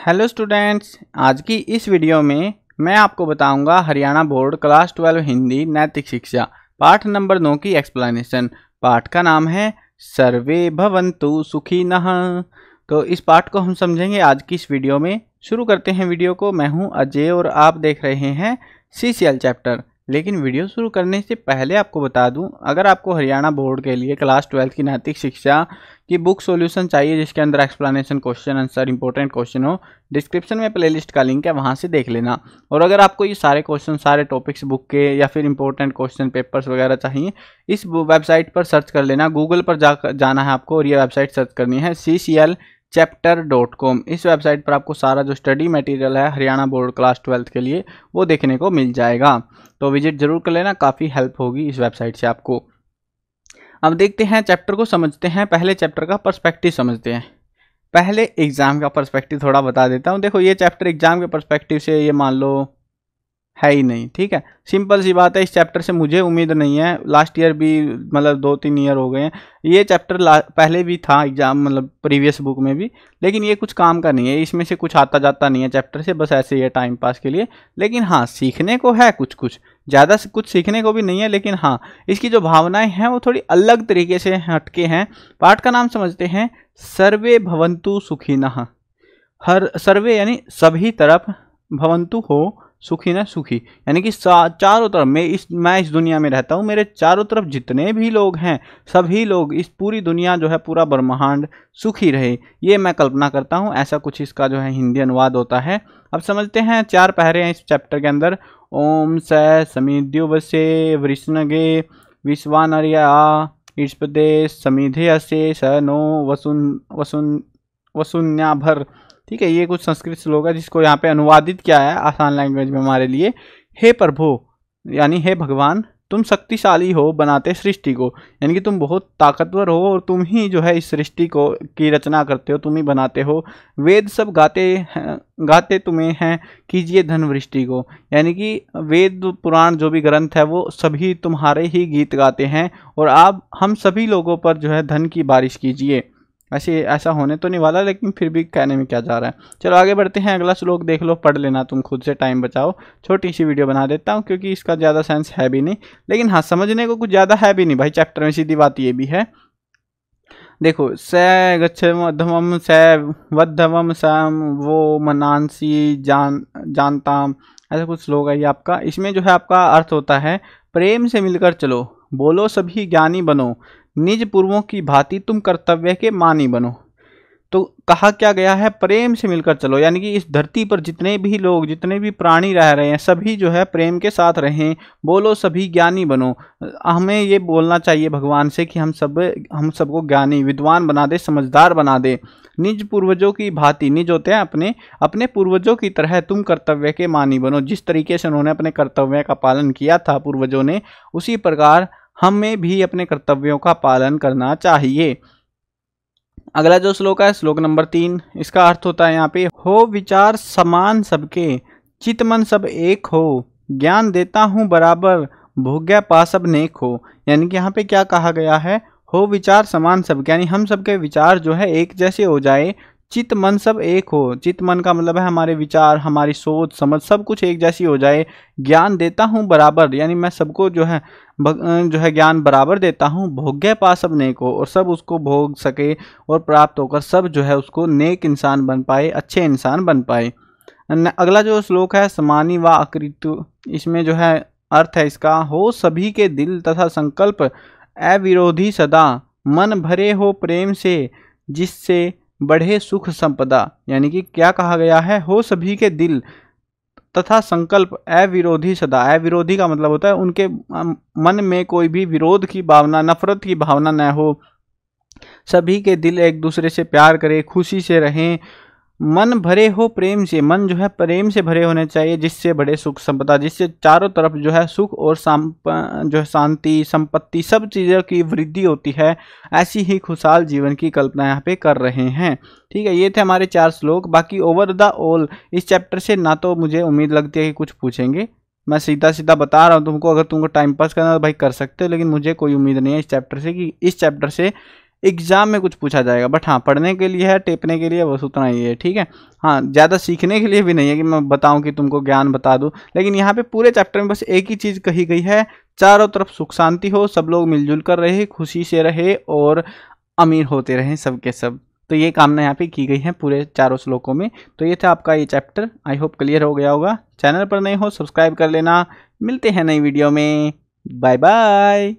Hello students, आज की इस वीडियो में मैं आपको बताऊंगा हरियाणा बोर्ड क्लास 12 हिंदी नैतिक शिक्षा पाठ नंबर 9 की एक्सप्लेनेशन। पाठ का नाम है सर्वे भवन्तु सुखिनः। तो इस पाठ को हम समझेंगे आज की इस वीडियो में। शुरू करते हैं वीडियो को। मैं हूं अजय और आप देख रहे हैं CCL चैप्टर। लेकिन वीडियो शुरू करने से पहले आपको बता दूं, अगर आपको हरियाणा बोर्ड के लिए क्लास 12 की नैतिक शिक्षा की बुक सॉल्यूशन चाहिए जिसके अंदर explanation, question answer, important question हो, डिस्क्रिप्शन में प्लेलिस्ट का लिंक है, वहां से देख लेना। और अगर आपको ये सारे क्वेश्चन, सारे टॉपिक्स बुक के या फिर इंपॉर्टेंट क्वेश्चन पेपर्स वगैरह चाहिए, इस वेबसाइट पर सर्च कर लेना। गूगल पर जाना है आपको और ये वेबसाइट सर्च करनी है cclchapter.com। इस वेबसाइट पर आपको सारा जो स्टडी मटेरियल है हरियाणा बोर्ड क्लास 12 के लिए वो देखने को मिल जाएगा। तो विजिट जरूर कर लेना, काफ़ी हेल्प होगी इस वेबसाइट से आपको। अब देखते हैं, चैप्टर को समझते हैं। पहले चैप्टर का पर्सपेक्टिव समझते हैं। पहले एग्जाम का पर्सपेक्टिव थोड़ा बता देता हूँ। देखो, ये चैप्टर एग्जाम के पर्सपेक्टिव से ये मान लो है ही नहीं, ठीक है। सिंपल सी बात है, इस चैप्टर से मुझे उम्मीद नहीं है। लास्ट ईयर भी, मतलब 2-3 ईयर हो गए हैं, ये चैप्टर पहले भी था एग्जाम, मतलब प्रीवियस बुक में भी, लेकिन ये कुछ काम का नहीं है। इसमें से कुछ आता जाता नहीं है चैप्टर से, बस ऐसे ही है टाइम पास के लिए। लेकिन हाँ, सीखने को है कुछ ज़्यादा से कुछ सीखने को भी नहीं है, लेकिन हाँ, इसकी जो भावनाएं हैं वो थोड़ी अलग तरीके से हटके हैं। पाठ का नाम समझते हैं, सर्वे भवन्तु सुखिनः। हर सर्वे यानी सभी तरफ, भवन्तु हो, सुखी ना सुखी यानी कि चारों तरफ। मैं इस दुनिया में रहता हूँ, मेरे चारों तरफ जितने भी लोग हैं, सभी लोग, इस पूरी दुनिया जो है, पूरा ब्रह्मांड सुखी रहे, ये मैं कल्पना करता हूँ। ऐसा कुछ इसका जो है हिंदी अनुवाद होता है। अब समझते हैं। 4 पहरे हैं इस चैप्टर के अंदर। ओम स समिद्युवसे वृष्णगे विश्वानर्या ईष्पदे समिधेयसे स नो वसुन्याभर। ठीक है, ये कुछ संस्कृत श्लोक है जिसको यहाँ पे अनुवादित किया है आसान लैंग्वेज में हमारे लिए। हे प्रभु यानी हे भगवान, तुम शक्तिशाली हो बनाते सृष्टि को, यानी कि तुम बहुत ताकतवर हो और तुम ही जो है इस सृष्टि को की रचना करते हो, तुम ही बनाते हो। वेद सब गाते तुम्हें हैं, कीजिए धन वृष्टि को, यानी कि वेद पुराण जो भी ग्रंथ है वो सभी तुम्हारे ही गीत गाते हैं और आप हम सभी लोगों पर जो है धन की बारिश कीजिए। ऐसा होने तो नहीं वाला, लेकिन फिर भी कहने में क्या जा रहा है। चलो आगे बढ़ते हैं। अगला श्लोक देख लो, पढ़ लेना तुम खुद से, टाइम बचाओ। छोटी सी वीडियो बना देता हूँ क्योंकि इसका ज़्यादा सेंस है भी नहीं, लेकिन हाँ, समझने को कुछ ज़्यादा है भी नहीं भाई चैप्टर में। सीधी बात ये भी है। देखो, स गच्छमधमम स वद्धवम सम वो मनांसी जानताम, ऐसा कुछ श्लोक है ये आपका। इसमें जो है आपका अर्थ होता है, प्रेम से मिलकर चलो, बोलो सभी ज्ञानी बनो, निज पूर्वों की भांति तुम कर्तव्य के मानी बनो। तो कहा क्या गया है, प्रेम से मिलकर चलो, यानी कि इस धरती पर जितने भी लोग, जितने भी प्राणी रह रहे हैं, सभी जो है प्रेम के साथ रहें, बोलो सभी ज्ञानी बनो। हमें ये बोलना चाहिए भगवान से कि हम सबको ज्ञानी, विद्वान बना दे, समझदार बना दे। निज पूर्वजों की भांति, निज होते हैं अपने पूर्वजों की तरह तुम कर्तव्य के मानी बनो। जिस तरीके से उन्होंने अपने कर्तव्य का पालन किया था पूर्वजों ने, उसी प्रकार हमें भी अपने कर्तव्यों का पालन करना चाहिए। अगला जो श्लोक है, श्लोक नंबर 3, इसका अर्थ होता है यहाँ पे, हो विचार समान सबके, चित मन सब एक हो, ज्ञान देता हूँ बराबर, भोग्या पा सब नेक हो। यानी कि यहाँ पे क्या कहा गया है, हो विचार समान सबके, यानी हम सबके विचार जो है एक जैसे हो जाए, चित मन सब एक हो। चित मन का मतलब है हमारे विचार, हमारी सोच समझ सब कुछ एक जैसी हो जाए। ज्ञान देता हूँ बराबर, यानी मैं सबको जो है ज्ञान बराबर देता हूँ। भोग्य पा सब नेक हो, और सब उसको भोग सके और प्राप्त होकर सब जो है उसको नेक इंसान बन पाए, अच्छे इंसान बन पाए। अगला जो श्लोक है, समानी व अकृतु, इसमें जो है अर्थ है इसका, हो सभी के दिल तथा संकल्प अविरोधी सदा, मन भरे हो प्रेम से जिससे बढ़े सुख संपदा। यानी कि क्या कहा गया है, हो सभी के दिल तथा संकल्प अविरोधी सदा। अविरोधी का मतलब होता है उनके मन में कोई भी विरोध की भावना, नफरत की भावना न हो। सभी के दिल एक दूसरे से प्यार करें, खुशी से रहें। मन भरे हो प्रेम से, मन जो है प्रेम से भरे होने चाहिए, जिससे बड़े सुख संपदा, जिससे चारों तरफ जो है सुख और जो है शांति, संपत्ति, सब चीज़ों की वृद्धि होती है। ऐसी ही खुशहाल जीवन की कल्पना यहाँ पे कर रहे हैं। ठीक है, ये थे हमारे 4 श्लोक। बाकी ओवर द ऑल इस चैप्टर से ना तो मुझे उम्मीद लगती है कि कुछ पूछेंगे, मैं सीधा सीधा बता रहा हूँ तुमको। अगर तुमको टाइम पास करना तो भाई कर सकते हो, लेकिन मुझे कोई उम्मीद नहीं है इस चैप्टर से कि इस चैप्टर से एग्जाम में कुछ पूछा जाएगा। बट हाँ, पढ़ने के लिए है, टेपने के लिए बस उतना ही है, ठीक है। हाँ, ज़्यादा सीखने के लिए भी नहीं है कि मैं बताऊं कि तुमको ज्ञान बता दूं। लेकिन यहाँ पे पूरे चैप्टर में बस एक ही चीज़ कही गई है, चारों तरफ सुख शांति हो, सब लोग मिलजुल कर रहे, खुशी से रहे और अमीर होते रहें सबके सब। तो ये कामना यहाँ पे की गई है पूरे चारों श्लोकों में। तो ये था आपका ये चैप्टर। आई होप क्लियर हो गया होगा। चैनल पर नए हो सब्सक्राइब कर लेना। मिलते हैं नई वीडियो में। Bye bye.